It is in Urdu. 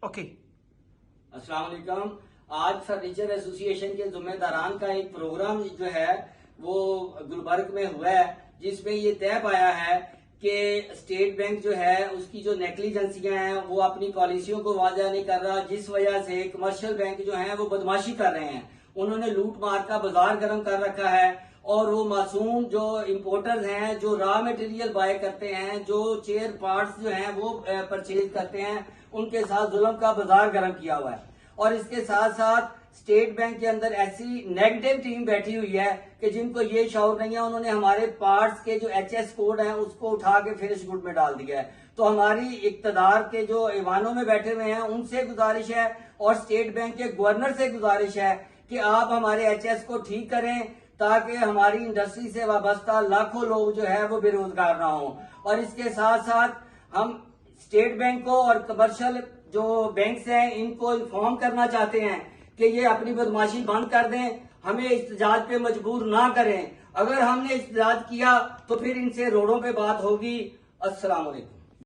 اوکے السلام علیکم. آج فرنیچر ایسوسی ایشن کے ذمہ داران کا ایک پروگرام جو ہے وہ گلبرگ میں ہوا ہے، جس میں یہ طے پایا ہے کہ اسٹیٹ بینک جو ہے اس کی جو نیگلیجنسیاں ہیں وہ اپنی پالیسیوں کو واضح نہیں کر رہا، جس وجہ سے کمرشل بینک جو ہیں وہ بدماشی کر رہے ہیں. انہوں نے لوٹ مار کا بازار گرم کر رکھا ہے اور وہ معصوم جو امپورٹرز ہیں، جو را میٹیریل بائے کرتے ہیں، جو چیئر پارٹس جو ہیں وہ پرچیز کرتے ہیں، ان کے ساتھ ظلم کا بازار گرم کیا ہوا ہے. اور اس کے ساتھ ساتھ اسٹیٹ بینک کے اندر ایسی نیگیٹو ٹیم بیٹھی ہوئی ہے کہ جن کو یہ شعور نہیں ہے، انہوں نے ہمارے پارٹس کے جو ایچ ایس کوڈ ہیں اس کو اٹھا کے فنش گڈ میں ڈال دیا ہے. تو ہماری اقتدار کے جو ایوانوں میں بیٹھے ہوئے ہیں ان سے گزارش ہے اور اسٹیٹ بینک کے گورنر سے گزارش ہے کہ آپ ہمارے ایچ ایس کو ٹھیک کریں تاکہ ہماری انڈسٹری سے وابستہ لاکھوں لوگ جو ہے وہ بے روزگار نہ ہوں. اور اس کے ساتھ ساتھ ہم اسٹیٹ بینک کو اور کمرشل جو بینکس ہیں ان کو انفارم کرنا چاہتے ہیں کہ یہ اپنی بدماشی بند کر دیں، ہمیں احتجاج پہ مجبور نہ کریں. اگر ہم نے احتجاج کیا تو پھر ان سے روڈوں پہ بات ہوگی. السلام علیکم.